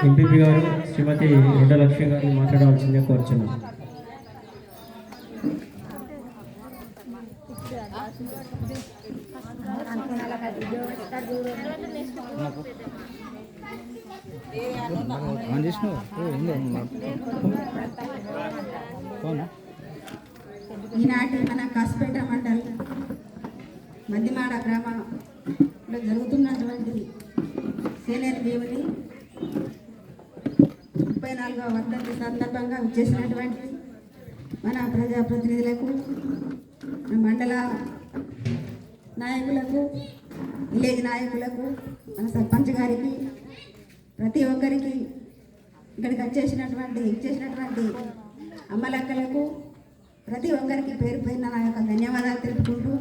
MPP గారు శ్రీమతి ఎండలక్ష్మి గారిని మాట్లాడవలసిందే కోరుచున్నాం. ఈనాటి మన కాసిపేట మండల్ మద్దిమాడ గ్రామంలో జరుగుతున్నటువంటి సీనియర్ భీముని 34వ వర్ధంతి సందర్భంగా వచ్చేసినటువంటి మన ప్రజాప్రతినిధులకు, మండల నాయకులకు, విలేజ్ నాయకులకు, మన సర్పంచ్ గారికి, ప్రతి ఒక్కరికి ఇక్కడికి ఇచ్చేసినటువంటి అమ్మలక్కలకు ప్రతి ఒక్కరికి పేరు పేరున నా యొక్క ధన్యవాదాలు తెలుపుకుంటూ,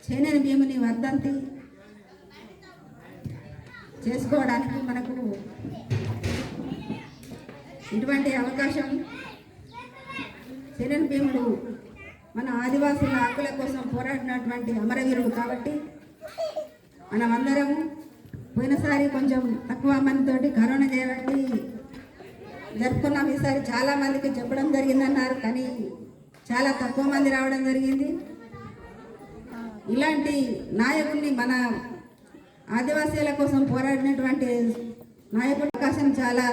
చేనేని భీముని వర్ధంతి చేసుకోవడానికి మనకు ఇటువంటి అవకాశం, చేనేని భీముడు మన ఆదివాసుల హక్కుల కోసం పోరాడినటువంటి అమరవీరుడు కాబట్టి మనమందరము పోయినసారి కొంచెం తక్కువ మందితోటి కరోనా చేయబట్టి జరుపుకున్నాం. ఈసారి చాలా మందికి చెప్పడం జరిగిందన్నారు, కానీ చాలా తక్కువ మంది రావడం జరిగింది. ఇలాంటి నాయకుడిని మన ఆదివాసీల కోసం పోరాడినటువంటి నాయకుడి అవకాశం చాలా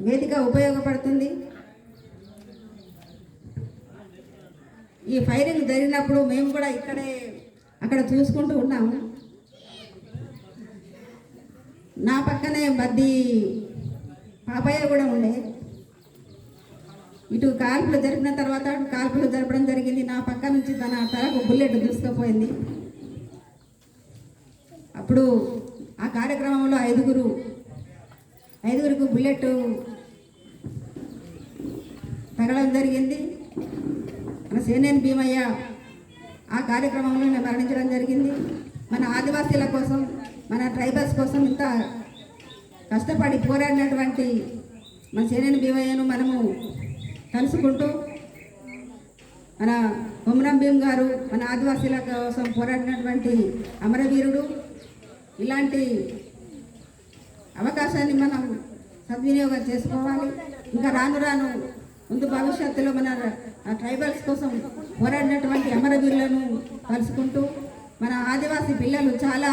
వేదిక ఉపయోగపడుతుంది. ఈ ఫైరింగ్ జరిగినప్పుడు మేము కూడా అక్కడ చూసుకుంటూ ఉన్నాము. నా పక్కనే బద్ది పాపయ్య కూడా ఉండే. ఇటు కాల్పులు జరిపిన తర్వాత కాల్పులు జరపడం జరిగింది. నా పక్క నుంచి తన తలకు బుల్లెట్ దూసుకుపోయింది. అప్పుడు ఆ కార్యక్రమంలో ఐదుగురికి బుల్లెట్ తగలడం జరిగింది. మన సేనేని భీమయ్య ఆ కార్యక్రమంలో మరణించడం జరిగింది. మన ఆదివాసీల కోసం, మన ట్రైబల్స్ కోసం ఇంత కష్టపడి పోరాడినటువంటి మన సేనేని భీమయ్యను మనము కలుసుకుంటూ, మన కొమరం భీమ్ గారు మన ఆదివాసీల కోసం పోరాడినటువంటి అమరవీరుడు. ఇలాంటి అవకాశాన్ని మనం సద్వినియోగం చేసుకోవాలి. ఇంకా రాను ముందు భవిష్యత్తులో మన ట్రైబల్స్ కోసం పోరాడినటువంటి అమరవీరులను కలుసుకుంటూ, మన ఆదివాసీ పిల్లలు చాలా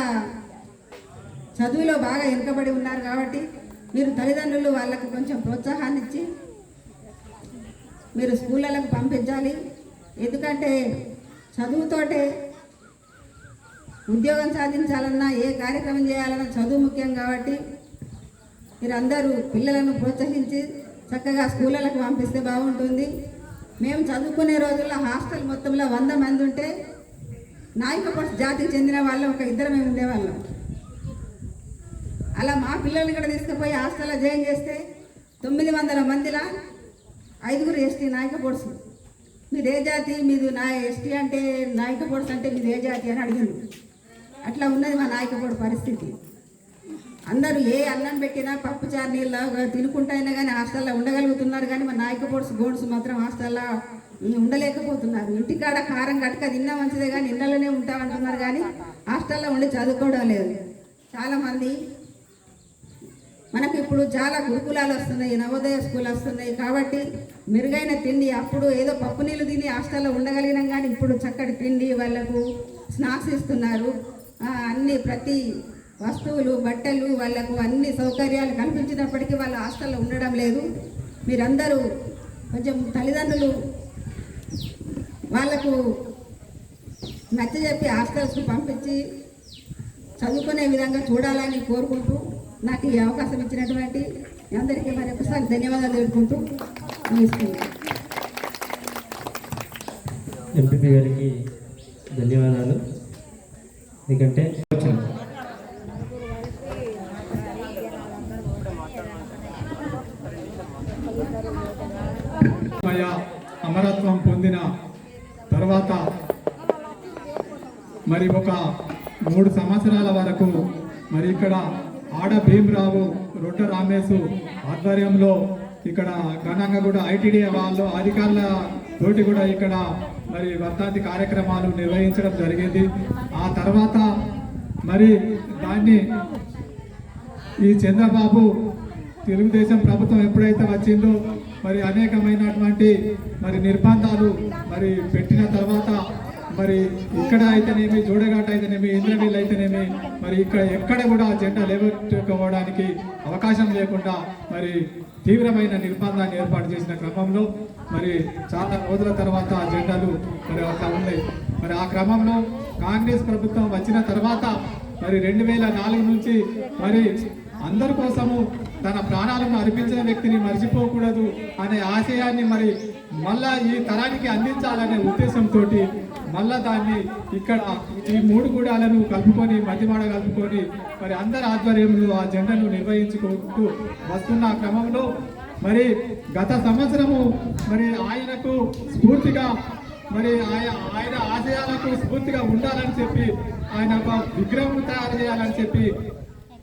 చదువులో బాగా వెనుకబడి ఉన్నారు కాబట్టి మీరు తల్లిదండ్రులు వాళ్ళకు కొంచెం ప్రోత్సాహాన్ని ఇచ్చి మీరు స్కూళ్ళకు పంపించాలి. ఎందుకంటే చదువుతోటే ఉద్యోగం సాధించాలన్నా, ఏ కార్యక్రమం చేయాలన్నా చదువు ముఖ్యం కాబట్టి మీరు అందరూ పిల్లలను ప్రోత్సహించి చక్కగా స్కూళ్ళకు పంపిస్తే బాగుంటుంది. మేము చదువుకునే రోజుల్లో హాస్టల్ మొత్తంలో 100 మంది ఉంటే నాయకపట్టు జాతికి చెందిన వాళ్ళు ఒక ఇద్దరు మేము ఉండేవాళ్ళం. అలా మా పిల్లల్ని కూడా తీసుకుపోయి హాస్టల్లో జాయిన్ చేస్తే 900 మందిలా 5 ఎస్టీ నాయకపోడ్స్. మీరు ఏ జాతి, మీది నా ఎస్టీ అంటే నాయకపోడ్స్ అంటే మీది ఏ జాతి అని అడిగింది. అట్లా ఉన్నది మా నాయకపోడు పరిస్థితి. అందరూ ఏ అన్నం పెట్టినా పప్పు చారు నీళ్ళు తినుకుంటైనా కానీ హాస్టల్లో ఉండగలుగుతున్నారు, కానీ మా నాయకపోడ్స్ గోడ్స్ మాత్రం హాస్టల్లో ఉండలేకపోతున్నారు. ఇంటికాడ కారం గట్క తిన్నా మంచిదే కానీ ఇళ్ళలోనే ఉంటామంటున్నారు, కానీ హాస్టల్లో ఉండి చదువుకోవడం లేదు. చాలామంది మనకు ఇప్పుడు చాలా గురుకులాలు వస్తున్నాయి, నవోదయ స్కూల్ వస్తున్నాయి. కాబట్టి మెరుగైన తిండి, అప్పుడు ఏదో పప్పు నీళ్ళు తిని హాస్టల్లో ఉండగలిగినాం, కానీ ఇప్పుడు చక్కటి తిండి, వాళ్ళకు స్నాక్స్ ఇస్తున్నారు. అన్ని ప్రతి వస్తువులు, బట్టలు, వాళ్ళకు అన్ని సౌకర్యాలు కల్పించినప్పటికీ వాళ్ళు హాస్టల్లో ఉండడం లేదు. మీరందరూ కొంచెం తల్లిదండ్రులు వాళ్ళకు నచ్చజెప్పి హాస్టల్స్కి పంపించి చదువుకునే విధంగా చూడాలని కోరుకుంటూ నాకు ఈ అవకాశం ఇచ్చినటువంటి అందరికీ మరొకసారి ధన్యవాదాలు తెలుపుకుంటూ ముగిస్తున్నాను. ఎంపీపీ గారికి ధన్యవాదాలు. ఎందుకంటే అమరత్వం పొందిన తర్వాత మరి ఒక 3 సంవత్సరాల వరకు మరి ఇక్కడ ఆడ భీమరావు, రొట్ట రామేశు ఆధ్వర్యంలో ఇక్కడ ఘనంగా కూడా ఐటీడీ వాళ్ళు అధికారుల తోటి కూడా ఇక్కడ మరి వర్ధంతి కార్యక్రమాలు నిర్వహించడం జరిగింది. ఆ తర్వాత మరి దాన్ని ఈ చంద్రబాబు తెలుగుదేశం ప్రభుత్వం ఎప్పుడైతే వచ్చిందో మరి అనేకమైనటువంటి మరి నిర్బంధాలు మరి పెట్టిన తర్వాత మరి ఇక్కడ అయితేనేమి, జోడఘాట్ అయితేనేమి, ఇంద్రవీల్ అయితేనేమి మరి ఇక్కడ ఎక్కడ కూడా జెండా లేవట్టుకోవడానికి అవకాశం లేకుండా మరి తీవ్రమైన నిర్బంధాన్ని ఏర్పాటు చేసిన క్రమంలో మరి చాలా రోజుల తర్వాత జెండాలు మరి అట్లా ఉన్నాయి. మరి ఆ క్రమంలో కాంగ్రెస్ ప్రభుత్వం వచ్చిన తర్వాత మరి 2004 నుంచి మరి అందరి కోసము తన ప్రాణాలను అర్పించిన వ్యక్తిని మర్చిపోకూడదు అనే ఆశయాన్ని మరి మళ్ళా ఈ తరానికి అందించాలనే ఉద్దేశంతో మళ్ళా దాన్ని ఇక్కడ ఈ 3 గూడాలను కలుపుకొని, మధ్యమాడ కలుపుకొని మరి అందరి ఆధ్వర్యంలో ఆ జెండాను నిర్వహించుకుంటూ వస్తున్న క్రమంలో మరి గత సంవత్సరము మరి ఆయనకు స్ఫూర్తిగా మరి ఆయన ఆశయాలకు స్ఫూర్తిగా ఉండాలని చెప్పి ఆయన ఒక విగ్రహం తయారు చేయాలని చెప్పి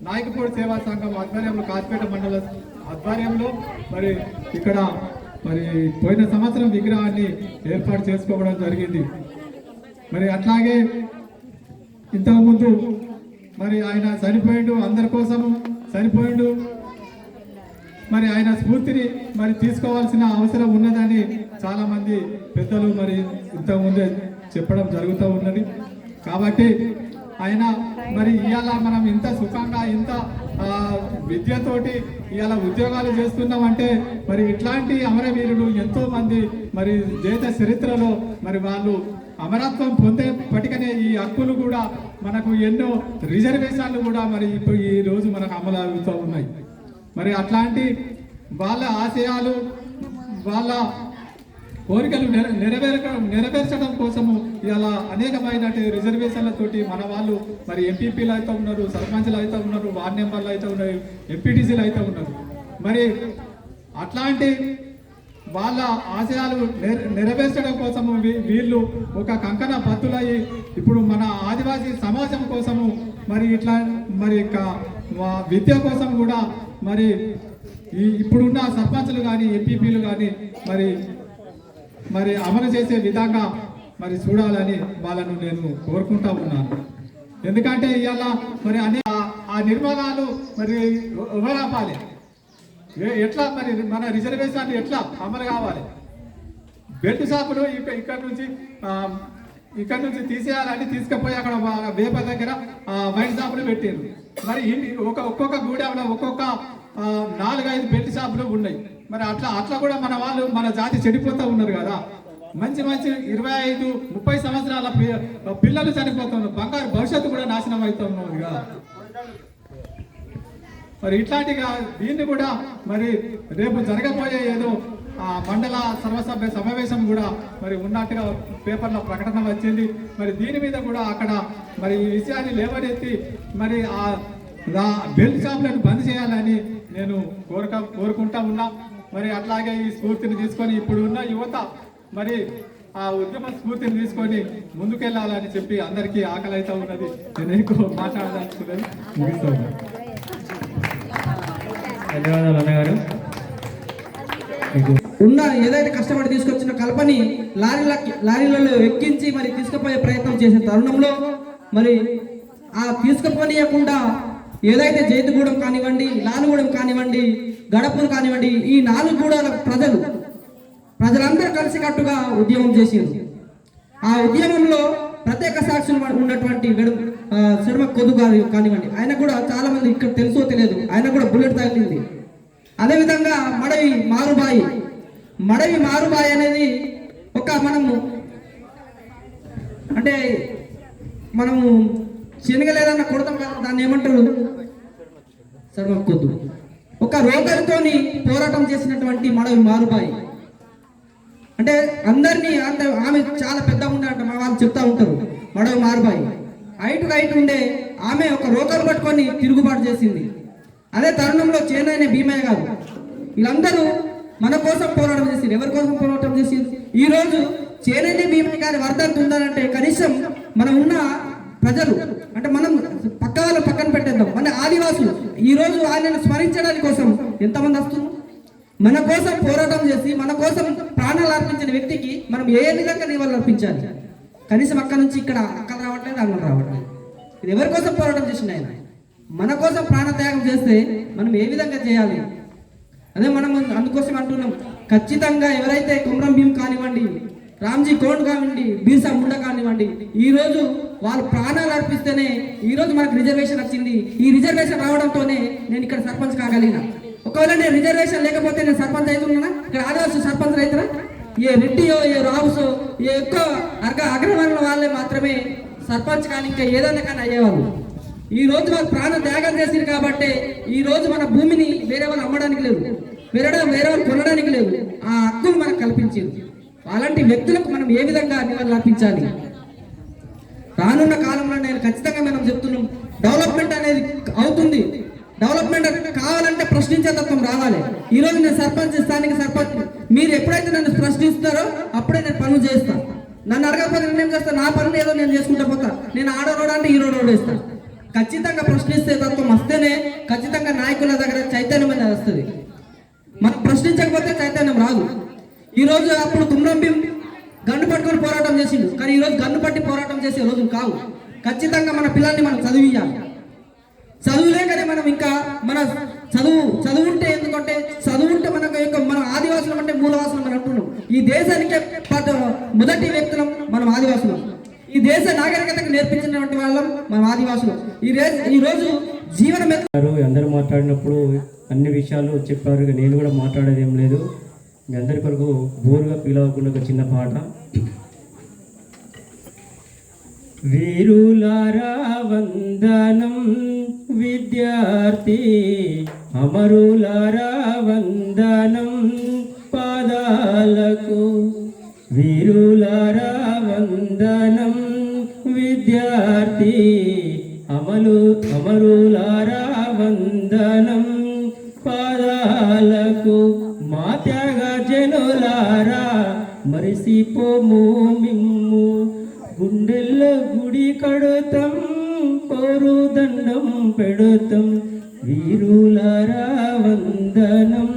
నాయకపూడి సేవా సంఘం ఆధ్వర్యంలో, కాచిపేట మండల ఆధ్వర్యంలో మరి ఇక్కడ మరి పోయిన సంవత్సరం విగ్రహాన్ని ఏర్పాటు చేసుకోవడం జరిగింది. మరి అట్లాగే ఇంతకుముందు మరి ఆయన చనిపోయిండు, అందరి కోసము చనిపోయిండు. మరి ఆయన స్ఫూర్తిని మరి తీసుకోవాల్సిన అవసరం ఉన్నదని చాలా మంది పెద్దలు మరి ఇంతకుముందే చెప్పడం జరుగుతూ ఉన్నది. కాబట్టి ఆయన మరి ఇవాళ మనం ఇంత సుఖంగా, ఇంత విద్యతోటి ఇవాళ ఉద్యోగాలు చేస్తున్నామంటే మరి ఇట్లాంటి అమరవీరులు ఎంతో మంది మరి దేశ చరిత్రలో మరి వాళ్ళు అమరత్వం పొందేపటికనే ఈ హక్కులు కూడా మనకు ఎన్నో రిజర్వేషన్లు కూడా మరి ఇప్పుడు ఈ రోజు మనకు అమలు అవుతూ ఉన్నాయి. మరి అట్లాంటి వాళ్ళ ఆశయాలు, వాళ్ళ కోరికలు నెరవేర్చడం కోసము ఇలా అనేకమైన రిజర్వేషన్లతోటి మన వాళ్ళు మరి ఎంపీపీలు అయితే ఉన్నారు, సర్పంచ్లు అయితే ఉన్నారు, వార్డు మెంబర్లు అయితే ఉన్నారు, ఎంపీటీసీలు అయితే ఉన్నారు. మరి అట్లాంటి వాళ్ళ ఆశయాలు నెరవేర్చడం కోసము వీళ్ళు ఒక కంకణ బద్దులయ్యి ఇప్పుడు మన ఆదివాసీ సమాజం కోసము మరి ఇట్లా మరి విద్య కోసం కూడా మరి ఇప్పుడున్న సర్పంచ్లు కానీ, ఎంపీపీలు కానీ మరి అమలు చేసే విధంగా మరి చూడాలని వాళ్ళను నేను కోరుకుంటా ఉన్నాను. ఎందుకంటే ఇవాళ మరి ఆ నిర్మాణాలు మరి ఎవరాపాలి, ఎట్లా మరి మన రిజర్వేషన్ ఎట్లా అమలు కావాలి? బెల్ట్ షాపులు ఇక్కడ నుంచి తీసేయాలని తీసుకుపోయి అక్కడ వేప దగ్గర వైన్ షాపులు పెట్టారు. మరి ఒక్కొక్క గూడెంలో ఒక్కొక్క 4-5 బెల్ట్ షాపులు ఉన్నాయి. మరి అట్లా కూడా మన జాతి చెడిపోతూ ఉన్నారు కదా. మంచి 25-30 సంవత్సరాల పిల్లలు చనిపోతున్నారు, బంగారు భవిష్యత్తు కూడా నాశనం అవుతూ ఉన్నది కదా. మరి ఇట్లాంటిగా దీన్ని కూడా మరి రేపు జరగబోయే ఏదో మండల సర్వసభ్య సమావేశం కూడా మరి ఉన్నట్టుగా పేపర్లో ప్రకటన వచ్చింది. మరి దీని మీద కూడా అక్కడ మరి ఈ విషయాన్ని లేవనెత్తి మరి ఆ బెల్ట్ షాపులను బంద్ చేయాలని నేను కోరుకుంటా ఉన్నా. మరి అట్లాగే ఈ స్ఫూర్తిని తీసుకొని ఇప్పుడు ఉన్న యువత మరి ఆ ఉద్యమ స్ఫూర్తిని తీసుకొని ముందుకెళ్ళాలని చెప్పి అందరికీ ఆకలి అయితే ఉన్నది. నేను ఎక్కువ మాట్లాడదలుచుకున్నాను, ముగిస్తాను. ధన్యవాదాలు అన్నగారు. ఉన్న ఏదైతే కష్టపడి తీసుకొచ్చిన కల్పని లారీలలో ఎక్కించి మరి తీసుకుపోయే ప్రయత్నం చేసిన తరుణంలో మరి ఆ తీసుకుపోనీయకుండా ఏదైతే జైతుగూడెం కానివ్వండి, లాలుగూడెం కానివ్వండి, గడపూరు కానివ్వండి, ఈ 4 గూడాల ప్రజలందరూ కలిసికట్టుగా ఉద్యమం చేసింది. ఆ ఉద్యమంలో ప్రత్యేక సాక్షులు ఉన్నటువంటి సిడమ కొద్దు గారు కానివ్వండి, ఆయన కూడా చాలా మంది ఇక్కడ తెలుసో తెలియదు, ఆయన కూడా బుల్లెట్ తగిలింది. అదేవిధంగా మడవి మారుబాయి అనేది ఒక మనము శనగలేదన్నా కొడతాం కదా, దాన్ని ఏమంటారు, సిడమ కొద్దు. ఒక రోగరితోని పోరాటం చేసినటువంటి మడవి మారుబాయి అంటే అందరినీ ఆమె చాలా పెద్దగా ఉండేట మా వాళ్ళు చెప్తా ఉంటారు. మడవి మారుబాయి హైట్ ఉండే ఆమె ఒక రోకలు పట్టుకొని తిరుగుబాటు చేసింది. అదే తరుణంలో చేనైన భీమయ్య గారు వీళ్ళందరూ మన కోసం పోరాటం చేసింది. ఎవరి కోసం పోరాటం చేసింది? ఈరోజు చేనైన భీమయ్య గారి వర్ధంతి ఉండాలంటే కనీసం మనం ఉన్న ప్రజలు అంటే మనం పక్క వాళ్ళు పక్కన పెట్టేద్దాం, మన ఆదివాసులు ఈరోజు ఆయనను స్మరించడానికి కోసం ఎంతమంది వస్తున్నారు? మన కోసం పోరాటం చేసి మన కోసం ప్రాణాలు అర్పించిన వ్యక్తికి మనం ఏ విధంగా నివాళులు అర్పించాలి? కనీసం అక్కడ నుంచి ఇక్కడ అక్కడ రావట్లేదు, అక్కడ రావట్లేదు. ఇది ఎవరి కోసం పోరాటం చేసింది? ఆయన మన కోసం ప్రాణత్యాగం చేస్తే మనం ఏ విధంగా చేయాలి? అదే మనం అందుకోసం అంటున్నాం, ఖచ్చితంగా ఎవరైతే కుమ్రం భీమ్ కానివ్వండి, రామ్జీ కోండ్ కానివ్వండి, బీర్సా ముండా కానివ్వండి, ఈరోజు వాళ్ళు ప్రాణాలు అర్పిస్తేనే ఈరోజు మనకు రిజర్వేషన్ వచ్చింది. ఈ రిజర్వేషన్ రావడంతోనే నేను ఇక్కడ సర్పంచ్ కాగలిగిన. ఒకవేళ నేను రిజర్వేషన్ లేకపోతే నేను సర్పంచ్ అవుతున్నా? ఇక్కడ ఆదివాసి సర్పంచ్ అవుతారా? ఏ రెడ్డియో ఏ రావుసో ఏ ఎక్కువ అగ్రవర్ణ వాళ్ళే మాత్రమే సర్పంచ్ కానీ ఇంకా ఏదైనా కానీ అయ్యేవాళ్ళు. ఈ రోజు వాళ్ళు ప్రాణ త్యాగం చేసింది కాబట్టి ఈ రోజు మన భూమిని వేరే వాళ్ళు అమ్మడానికి లేదు, వేరే వాళ్ళు కొనడానికి లేదు. ఆ హక్కులు మనకు కల్పించింది. అలాంటి వ్యక్తులకు మనం ఏ విధంగా నివాళులు అర్పించాలి? రానున్న కాలంలో నేను ఖచ్చితంగా మనం చెప్తున్నాం, డెవలప్మెంట్ అనేది అవుతుంది. డెవలప్మెంట్ కావాలంటే ప్రశ్నించే తత్వం రావాలి. ఈ రోజు నేను సర్పంచ్, స్థానిక సర్పంచ్, మీరు ఎప్పుడైతే నన్ను ప్రశ్నిస్తారో అప్పుడే నేను పనులు చేస్తాను. నన్ను అడగకపోతే నేను ఏం చేస్తాను? నా పనులు ఏదో నేను చేసుకుంటా పోతా. నేను ఆడో రోడ్ అంటే ఈ రోడ్ వేస్తాను. ఖచ్చితంగా ప్రశ్నిస్తే తత్వం వస్తేనే ఖచ్చితంగా నాయకుల దగ్గర చైతన్యం అనేది వస్తుంది. మనం ప్రశ్నించకపోతే చైతన్యం రాదు. ఈరోజు అప్పుడు కుమ్రం భీమ్ గన్ను పట్టుకొని పోరాటం చేసిండు, కానీ ఈరోజు గన్ను పట్టి పోరాటం చేసే రోజులు కావు. ఖచ్చితంగా మన పిల్లల్ని మనం చదివియాలి. చదువులేకనే మనం ఇంకా మన చదువుంటే ఎందుకంటే చదువుంటే మన ఆదివాసులం అంటే మూలవాసులం అని అంటున్నాం. ఈ దేశానికే మొదటి వ్యక్తులం మనం ఆదివాసులం. ఈ దేశ నాగరికతకు నేర్పించినటువంటి వాళ్ళం మనం ఆదివాసులం. ఈ రోజు జీవనం అందరూ మాట్లాడినప్పుడు అన్ని విషయాలు చెప్పారు. నేను కూడా మాట్లాడేది ఏం లేదు. మీ అందరి కొరకు బోరుగా ఫీల్ అవ్వకుండా ఒక చిన్న పాట. వీరులారా వందనం విద్యార్థి, అమరులారా వందనం పాదాలకు. వీరులారా వందనం విద్యార్థి, అమరులారా వందనం పాదాలకు. మా త్యాగ జనులారా మరిసిపోము మిమ్ము, గుండెల్లో గుడి కడుతాం, కోరు దండం పెడుతాం. వీరులారా వందనం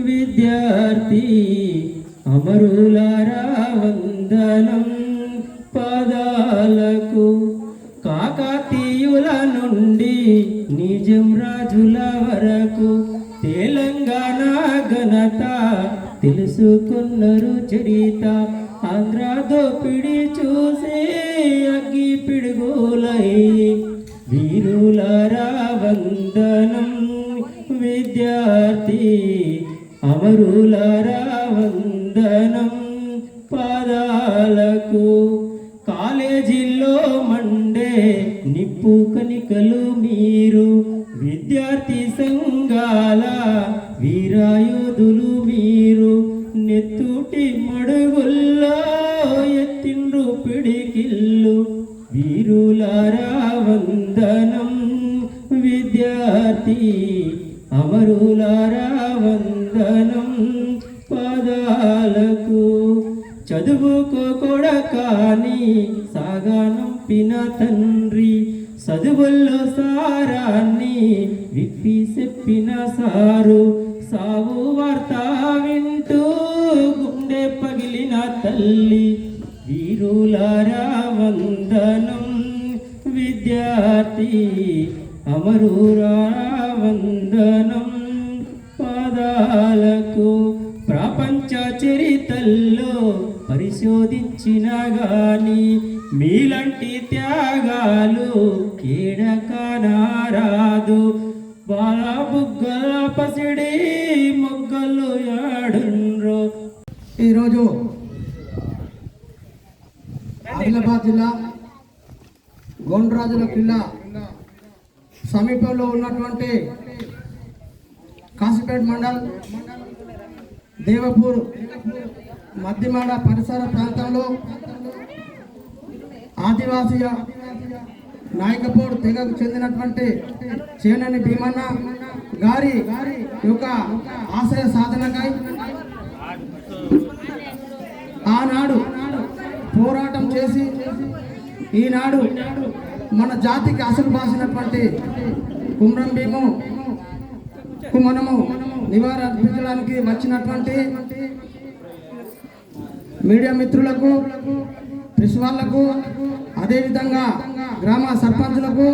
విద్యార్థి, అమరులారా వందనం పాదాలకు. కాకతీయుల నుండి నిజం రాజుల వరకు తెలంగాణ ఘనత తెలుసుకున్నారు చరిత. ఆంధ్ర దోపిడి చూసి అగ్గి పిడుగులై. వీరులారా వందనం విద్యార్థి, అమరులారా వందనం పాదాలకు. కాలేజీల్లో మండే నిప్పు కణికలు మీరు, విద్యార్థి మీరు నెత్తుటి మడుగుల్లో ఎత్తిండ్రు పిడికిల్లు వీరులారా వందనం విద్యార్థి అమరులారా వందనం పాదాలకు చదువుకోకూడ కానీ సాగానంపిన తండ్రి చదువుల్లో సారాన్ని విప్పి చెప్పిన సారు సావు వార్త వింటూ గుండె పగిలిన తల్లి వీరులారా వందనం విద్యార్థి అమరులారా వందనం పాదాలకు ప్రపంచ చరిత్రలో పరిశోధించిన గాని మీలాంటి త్యాగాలు కేడకనారాదు బాలబుగ్గల పసిడి మొగ్గలు యాడుండ్రో. ఈరోజు ఆదిలాబాద్ జిల్లా గోండ్రాజుల కిల్లా సమీపంలో ఉన్నటువంటి కాశీపేట మండల్ దేవపూర్ మధ్యమాడ పరిసర ప్రాంతంలో ఆదివాసీ నాయకపోడు తెగకు చెందినటువంటి చేనని భీమన్న గారి యొక్క ఆశయ సాధనకై ఆనాడు పోరాటం చేసి ఈనాడు మన జాతికి అసలు బాసినటువంటి కుమ్రం భీము మనము నివారించడానికి వచ్చినటువంటి మీడియా మిత్రులకు ప్రెస్ వాళ్లకు అదేవిధంగా గ్రామ సర్పంచులకు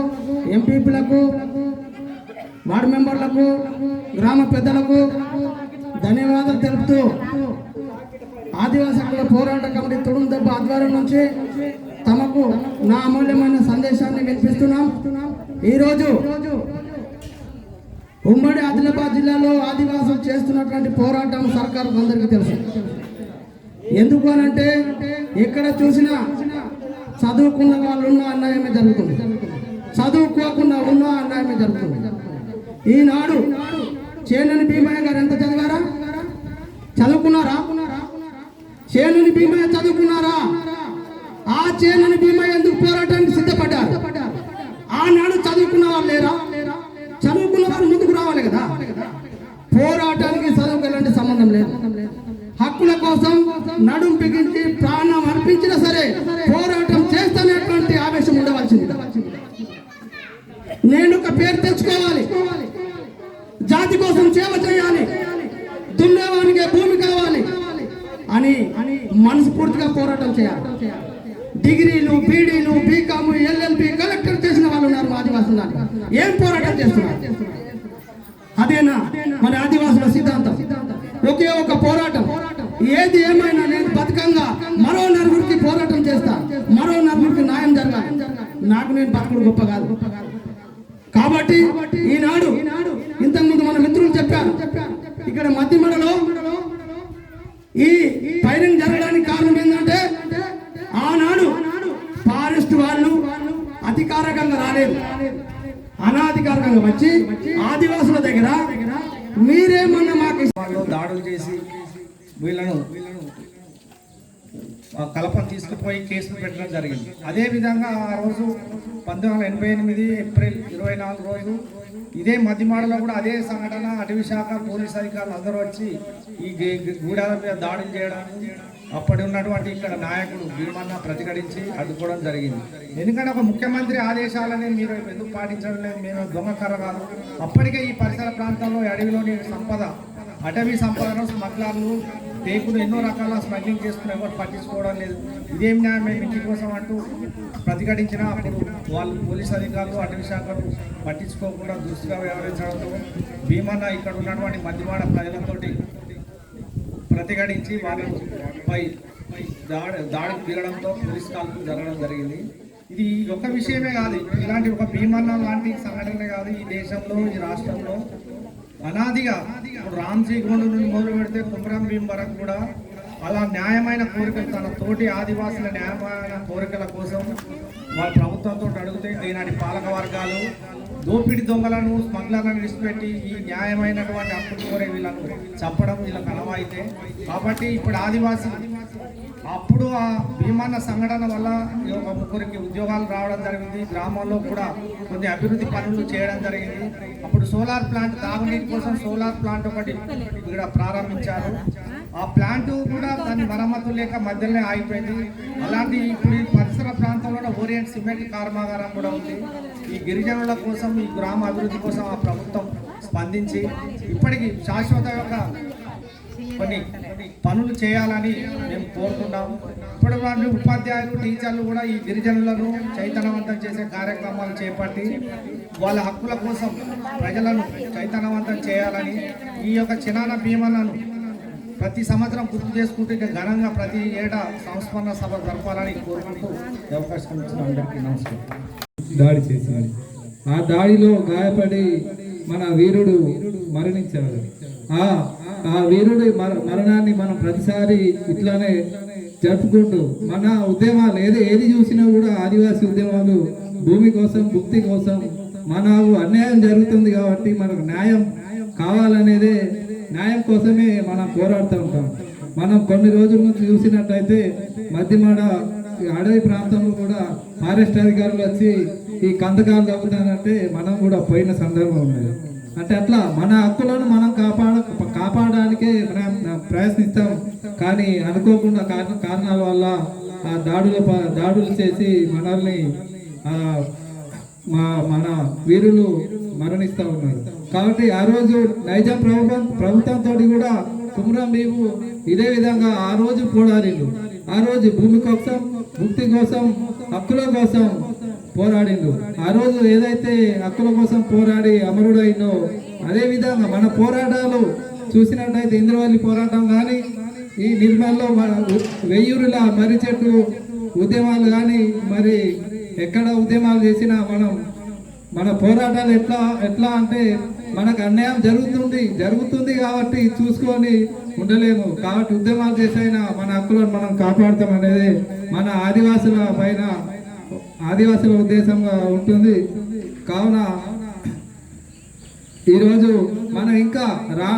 ఎంపీపీలకు వార్డు మెంబర్లకు గ్రామ పెద్దలకు ధన్యవాదాలు తెలుపుతూ ఆదివాసీ హక్కుల పోరాట కమిటీ తుడుం దెబ్బ ఆధ్వర్యం నుంచి తమకు నా అమూల్యమైన సందేశాన్ని వినిపిస్తున్నాం. ఈరోజు ఉమ్మడి ఆదిలాబాద్ జిల్లాలో ఆదివాసులు చేస్తున్నటువంటి పోరాటం సర్కారు అందరికీ తెలుసు. ఎందుకు అనంటే ఎక్కడ చూసినా చదువుకున్న వాళ్ళు ఉన్న అన్యాయమే జరుగుతుంది, చదువుకోకుండా ఉన్న అన్యాయమే జరుగుతుంది. ఈనాడు చేనని భీమయ్య గారు ఎంత చదివారా? చదువుకున్నారా? చేనని భీమయ్య చదువుకున్నారా? ఆ చేనని భీమయ్య ఎందుకు పోరాటానికి సిద్ధపడ్డారు? ఆనాడు చదువుకున్న వాళ్ళు లేరా? చదువుకున్న వారు ముందుకు రావాలి కదా. పోరాటానికి చదువుకు ఎలాంటి సంబంధం లేదు. హక్కుల కోసం నడుం బిగించి ప్రాణం అర్పించినా సరే పోరాటం చేస్తున్నటువంటి ఆవేశం ఉండవలసింది. నేను ఒక పేరు తెచ్చుకోవాలి, జాతి కోసం సేవ చేయాలి, దున్నేవానికి భూమి కావాలి అని మనస్ఫూర్తిగా పోరాటం చేయాలి. డిగ్రీలు, బీడీలు, బీకాము, ఎల్ఎల్బి, కలెక్టర్ చేసిన వాళ్ళు ఉన్నారు ఆదివాసులు. ఏం పోరాటం చేస్తున్నారు? అదేనా మన ఆదివాసుల సిద్ధాంతం? ఒకే ఒక పోరాటం. ఏది ఏమైనా నేను బతుకంగా మరో నలుగురికి పోరాటం చేస్తా, మరో నలుగురికి న్యాయం జరగాలి. నాకు నేను బతుకుడు గొప్ప కాదు. కాబట్టి ఈనాడు ఇంతకుముందు మన మిత్రులు చెప్పారు, ఇక్కడ మధ్యమడలో ఈ ఫైరింగ్ జరగడానికి కారణం ఏంటంటే ఆనాడు ఫారెస్ట్ వాళ్ళు అధికారికంగా రాలేదు, అనాధికారికంగా వచ్చి ఆదివాసుల దగ్గర మీరేమన్నా మాకు దాడులు చేసి వీళ్ళను కలప తీసుకుపోయి కేసులు పెట్టడం జరిగింది. అదేవిధంగా ఆ రోజు 1988 ఏప్రిల్ 24 రోజు ఇదే మధ్యమాడలో కూడా అదే సంఘటన అటవీ శాఖ పోలీస్ అధికారులు అందరూ వచ్చి ఈ గూడాల మీద దాడులు చేయడానికి అప్పటి ఉన్నటువంటి ఇక్కడ నాయకుడు భీమన్న ప్రతిఘటించి అడ్డుకోవడం జరిగింది. ఎందుకంటే ఒక ముఖ్యమంత్రి ఆదేశాలని మీరు ఎందుకు పాటించడం లేదు? మేము దొంగకర్ర కాదు. అప్పటికే ఈ పరిసర ప్రాంతంలో అడవిలోని సంపద, అటవీ సంపదను స్మగ్లర్లు టేకులు ఎన్నో రకాల స్మగ్లింగ్ చేసుకుని ఎవరు పట్టించుకోవడం లేదు. ఇదేం న్యాయం మేము ఇంటి కోసం అంటూ ప్రతిఘటించిన అప్పుడు వాళ్ళు పోలీస్ అధికారులు అటవీ శాఖలు పట్టించుకోకుండా దుస్తుగా వ్యవహరించడంతో భీమన్న ఇక్కడ ఉన్నటువంటి మధ్యవాడ ప్రజలతోటి ప్రతిఘటించి వాళ్ళపై దాడికి దిగడంతో పోలీస్ కాల్పులు జరగడం జరిగింది. ఇది ఒక విషయమే కాదు, ఇలాంటి ఒక భీమన్న లాంటి సంఘటన కాదు. ఈ దేశంలో, ఈ రాష్ట్రంలో అనాదిగా రామ్జీ గోండు నుండి మొదలు పెడితే కుమ్రం భీం వరకు కూడా అలా న్యాయమైన కోరికలు తన తోటి ఆదివాసుల న్యాయమైన కోరికల కోసం వాళ్ళ ప్రభుత్వంతో అడిగితే ఈనాటి పాలక వర్గాలు దోపిడి దొంగలను స్మగ్లర్లను విడిచిపెట్టి ఈ న్యాయమైనటువంటి హక్కులు కోరే వీళ్ళను చంపడం వీళ్ళకి అనవైతే. కాబట్టి ఇప్పుడు ఆదివాసీ అప్పుడు ఆ భీమన్న సంఘటన వల్ల ఒక ముగ్గురికి ఉద్యోగాలు రావడం జరిగింది. గ్రామంలో కూడా కొన్ని అభివృద్ధి పనులు చేయడం జరిగింది. అప్పుడు సోలార్ ప్లాంట్, తాగునీటి కోసం సోలార్ ప్లాంట్ ఒకటి ఇక్కడ ప్రారంభించారు. ఆ ప్లాంట్ కూడా దాని మరమ్మతులు లేక మధ్యలోనే ఆగిపోయింది. అలాంటి ఇప్పుడు ఈ పరిసర ప్రాంతంలో ఓరియంట్ సిమెంట్ కర్మాగారం కూడా ఉంది. ఈ గిరిజనుల కోసం, ఈ గ్రామ అభివృద్ధి కోసం ఆ ప్రభుత్వం స్పందించి ఇప్పటికీ శాశ్వతంగా కొన్ని పనులు చేయాలని మేము కోరుకుంటాము. ఇప్పుడు ఉపాధ్యాయులు, టీచర్లు కూడా ఈ గిరిజనులను చైతన్యవంతం చేసే కార్యక్రమాలు చేపట్టి వాళ్ళ హక్కుల కోసం ప్రజలను చైతన్యవంతం చేయాలని, ఈ యొక్క చిన్నాన భీమలను ప్రతి సంవత్సరం గుర్తు చేసుకుంటూ ఇక ఘనంగా ప్రతి ఏటా సంస్మరణ సభ జరపాలని కోరుకుంటూ అవకాశం ఇచ్చిన అందరికీ నమస్కారం. దాడి చేసింది. ఆ దాడిలో గాయపడి మన వీరుడు మరణించాడు. ఆ వీరుడి మరణాన్ని మనం ప్రతిసారి ఇట్లానే జరుపుకుంటూ మన ఉద్యమాలు ఏది చూసినా కూడా ఆదివాసీ ఉద్యమాలు భూమి కోసం, భుక్తి కోసం, మనకు అన్యాయం జరుగుతుంది కాబట్టి మనకు న్యాయం కావాలనేదే, న్యాయం కోసమే మనం పోరాడుతూ ఉంటాం. మనం కొన్ని రోజుల నుంచి చూసినట్టయితే మధ్యమాడ అడవి ప్రాంతంలో కూడా ఫారెస్ట్ అధికారులు వచ్చి ఈ కందకాలు తగ్గుతానంటే మనం కూడా పోయిన సందర్భం ఉన్నది. అంటే అట్లా మన హక్కులను మనం కాపాడడానికే మనం ప్రయత్నిస్తాం. కానీ అనుకోకుండా కారణాల వల్ల ఆ దాడులు చేసి మనల్ని మన వీరులు మరణిస్తూ ఉన్నారు. కాబట్టి ఆ రోజు నైజాం ప్రభుత్వంతో కూడా కుమ్రం భీము ఇదే విధంగా ఆ రోజు పోరాడిండు. ఆ రోజు భూమి కోసం, ముక్తి కోసం, హక్కుల కోసం పోరాడిండు. ఆ రోజు ఏదైతే హక్కుల కోసం పోరాడి అమరుడైందో అదే విధంగా మన పోరాటాలు చూసినట్టయితే ఇంద్రవల్లి పోరాటం కానీ, ఈ నిర్మల్లో వెయ్యూరుల మర్రి చెట్టు ఉద్యమాలు కానీ, మరి ఎక్కడ ఉద్యమాలు చేసినా మన పోరాటాలు ఎట్లా అంటే మనకు అన్యాయం జరుగుతుంది కాబట్టి చూసుకొని ఉండలేము. కాబట్టి ఉద్యమాలు చేసైనా మన హక్కులను మనం కాపాడుతాం అనేది మన ఆదివాసుల ఉద్దేశంగా ఉంటుంది. కావున ఈరోజు మనం ఇంకా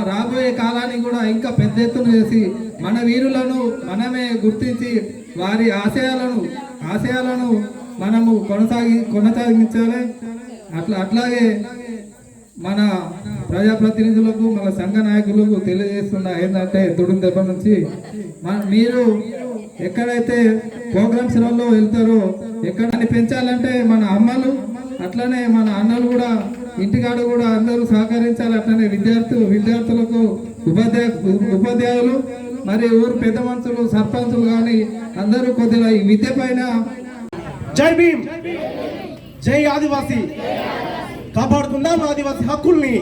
రాబోయే కాలాన్ని కూడా ఇంకా పెద్ద ఎత్తున చేసి మన వీరులను మనమే గుర్తించి వారి ఆశయాలను మనము కొనసాగించాలి. అట్లాగే మన ప్రజాప్రతినిధులకు, మన సంఘ నాయకులకు తెలియజేస్తున్నా ఏంటంటే తొడుం దెబ్బ నుంచి మీరు ఎక్కడైతే ప్రోగ్రామ్స్లలో వెళ్తారో ఎక్కడని పెంచాలంటే మన అమ్మలు, అట్లనే మన అన్నలు కూడా ఇంటికాడ కూడా అందరూ సహకరించాలి. అట్లనే విద్యార్థులకు ఉపాధ్యాయులు మరి ఊరు పెద్ద మనుషులు, సర్పంచులు కానీ అందరూ కొద్దిగా ఈ విద్య పైన జై భీమ్, జై ఆదివాసీ, కాపాడుకుందాం ఆదివాసీ హక్కుల్ని,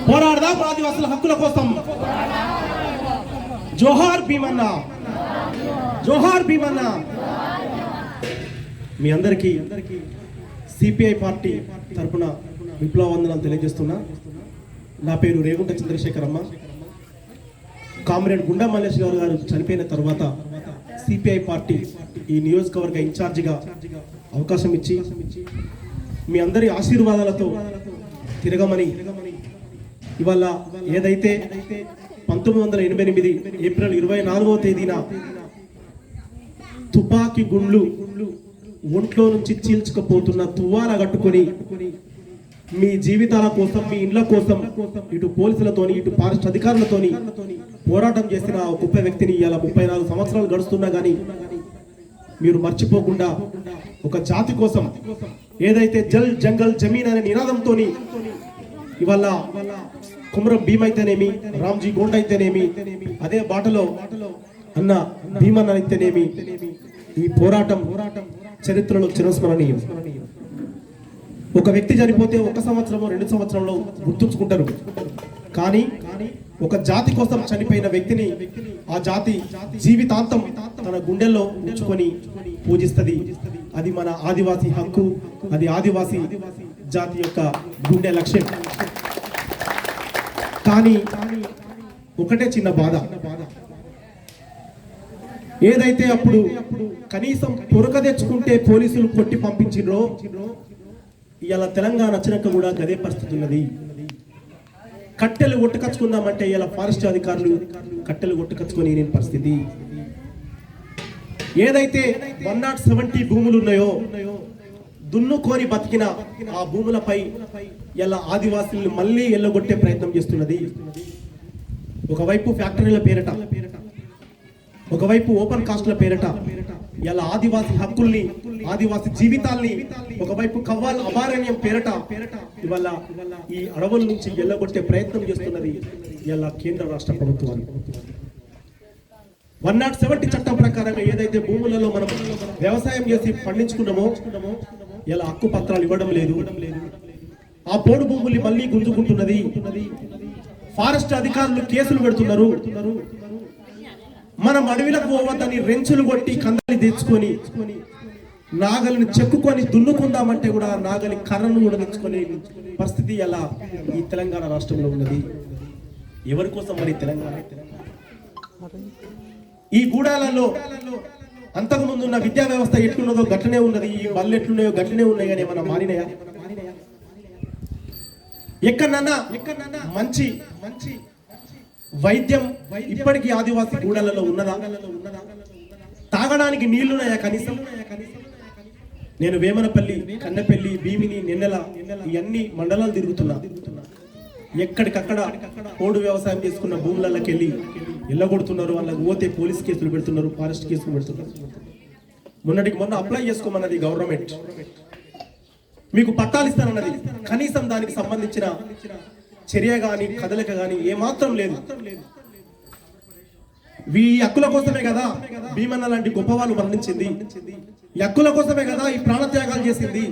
పోరాడదాం ఆదివాసుల హక్కుల కోసం. జోహార్ భీమన్న, జోహార్ భీమన్న. మీ అందరికీ సిపిఐ పార్టీ తరఫున విప్లవ వందనాలు తెలియజేస్తున్నా. నా పేరు రేగుంట చంద్రశేఖరమ్మ. కామ్రేడ్ గుండా మల్లేష్ గారు చనిపోయిన తర్వాత సిపిఐ పార్టీ ఈ నియోజకవర్గ ఇన్ఛార్జిగా అవకాశం ఇచ్చి మీ అందరి ఆశీర్వాదాలతో తిరగమని ఇవాళ ఏదైతే 1988 ఏప్రిల్ 24వ తేదీన తుపాకీ గుండ్లు ఒంట్లో నుంచి చీల్చుకుపోతున్న తువ్వాల కట్టుకొని మీ జీవితాల కోసం, మీ ఇండ్ల కోసం ఇటు పోలీసులతోని, ఇటు ఫారెస్ట్ అధికారులతోని పోరాటం చేసిన గొప్ప వ్యక్తిని ఇలా 34 సంవత్సరాలు గడుస్తున్నా కానీ మీరు మర్చిపోకుండా ఒక జాతి కోసం ఏదైతే జల్ జంగల్ జమీన్ అనే నినాదంతో ఇవాళ కుమ్రం భీమ్ అయితేనేమి, రామ్జీ గోండ్ అయితేనేమి, అదే బాటలో అన్న భీమన్న అయితేనేమి, ఈ పోరాటం చరిత్రలో చిరస్మరణీయం. ఒక వ్యక్తి చనిపోతే 1 సంవత్సరమో 2 సంవత్సరంలో గుర్తుంచుకుంటారు. కానీ ఒక జాతి కోసం చనిపోయిన వ్యక్తిని ఆ జాతి జీవితాంతం తన గుండెల్లో ఉంచుకొని పూజిస్తుంది. అది మన ఆదివాసీ హక్కు, అది ఆదివాసీ జాతి యొక్క గుండె లక్ష్యం. కానీ ఒకటే చిన్న బాధ, ఏదైతే అప్పుడు కనీసం పొరక తెచ్చుకుంటే పోలీసులు కొట్టి పంపించిండ్రో ఇలా తెలంగాణ వచ్చినాక కూడా అదే పరిస్థితి ఉన్నది. కట్టెలు కొట్టుకచ్చుకుందామంటే ఇలా ఫారెస్ట్ అధికారులు కట్టెలు కొట్టుకచ్చుకొని నేను పరిస్థితి. ఏదైతే 170 భూములు ఉన్నాయో దున్నుకొని బతికిన ఆ భూములపై ఇలా ఆదివాసుల్ని మళ్ళీ ఎల్లగొట్టే ప్రయత్నం చేస్తున్నది. ఒకవైపు ఫ్యాక్టరీల పేరట, ఒకవైపు ఓపెన్ కాస్ట్ల పేరట ఇలా ఆదివాసి హక్కుల్ని, ఆదివాసి జీవితాల్ని, ఒకవైపు కవ్వాల అభారణ్యం పేరట ఇవాళ ఈ అడవుల నుంచి ఎల్లగొట్టే ప్రయత్నం చేస్తున్నది ఇలా కేంద్ర రాష్ట్ర ప్రభుత్వాలు. 170 చట్టం ప్రకారం ఏదైతే భూములలో మనం వ్యవసాయం చేసి పండించుకున్నామో ఇలా హక్కు పత్రాలు ఇవ్వడం లేదు. ఆ పోడు భూముల్ని మళ్ళీ గుంజుకుంటున్నది. ఫారెస్ట్ అధికారులు కేసులు పెడుతున్నారు. మనం అడవిలకు పోవద్దని రెంచులు కొట్టి కందలి తెచ్చుకొని నాగలిని చెక్కుకొని దున్నుకుందామంటే కూడా నాగలి కర్రను కూడా తెచ్చుకొని పరిస్థితి ఎలా ఈ తెలంగాణ రాష్ట్రంలో ఉన్నది. ఎవరి కోసం మరి తెలంగాణ? ఈ గూడాలలో అంతకు ముందు ఉన్న విద్యా వ్యవస్థ ఎట్లున్నదో గట్లనే ఉన్నది, ఈ బళ్ళు ఎట్లున్నాయో గట్లనే ఉన్నాయి. కానీ ఏమన్నా మారినాయా? ఎక్కడన్నా మంచి వైద్యం ఇప్పటికీ ఆదివాసీ గూడాలలో ఉన్నదా? తాగడానికి నీళ్లున్నాయా కనీసం? నేను వేమనపల్లి, కన్నెపల్లి, భీమిని, నెన్నెల ఇవన్నీ మండలాలు తిరుగుతున్నా. ఎక్కడికక్కడ పోడు వ్యవసాయం చేసుకున్న భూములకి వెళ్ళి ఎల్లగొడుతున్నారు. వాళ్ళకి పోతే పోలీస్ కేసులు పెడుతున్నారు, ఫారెస్ట్ కేసులు పెడుతున్నారు. మొన్నటికి మొన్న అప్లై చేసుకోమన్నది గవర్నమెంట్, మీకు పట్టాలు ఇస్తానన్నది. కనీసం దానికి సంబంధించిన చర్య గాని కదలిక గాని ఏమాత్రం లేదు. ఈ హక్కుల కోసమే కదా భీమన్న లాంటి గొప్ప వాళ్ళు మరణించింది. ఈ హక్కుల కోసమే కదా ఈ ప్రాణత్యాగాలు చేసింది.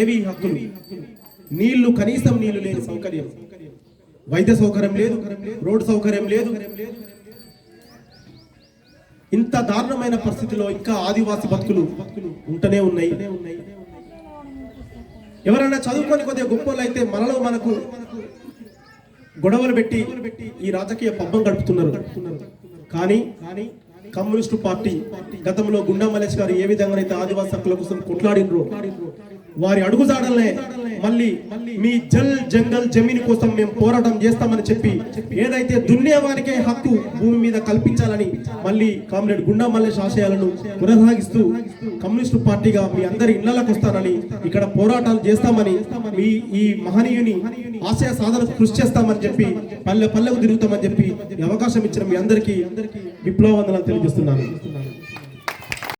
ఏవి హక్కులు? నీళ్లు, కనీసం నీళ్లు లేని సౌకర్యం, వైద్య సౌకర్యం లేదు, రోడ్డు సౌకర్యం లేదు. ఇంత దారుణమైన పరిస్థితిలో ఇంకా ఆదివాసి బతుకులు ఉంటూనే ఉన్నాయి. ఎవరైనా చదువుకొని కొద్దిగా గొప్పలు అయితే మనలో మనకు గొడవలు పెట్టి ఈ రాజకీయ పబ్బం గడుపుతున్నారు. కానీ కమ్యూనిస్టు పార్టీ గతంలో గుండా మల్లేష్ గారు ఏ విధంగానైతే ఆదివాసీ హక్కుల కోసం కొట్లాడినరో వారి అడుగుజాడలనే మళ్ళీ మీ జల్ జంగల్ జమీన్ కోసం మేము పోరాటం చేస్తామని చెప్పి ఏదైతే దున్నేవానికే హక్కు భూమి మీద కల్పించాలని మళ్ళీ కామ్రేడ్ గుండా మల్లేష్ ఆశయాలను కొనసాగిస్తూ కమ్యూనిస్టు పార్టీగా మీ అందరి ఇళ్లకు వస్తానని, ఇక్కడ పోరాటాలు చేస్తామని, మీ ఈ మహనీయుని ఆశయ సాధనకు కృషి చేస్తామని చెప్పి పల్లె పల్లెకు తిరుగుతామని చెప్పి అవకాశం ఇచ్చిన మీ అందరికీ విప్లవ వందనాలు తెలియజేస్తున్నాను.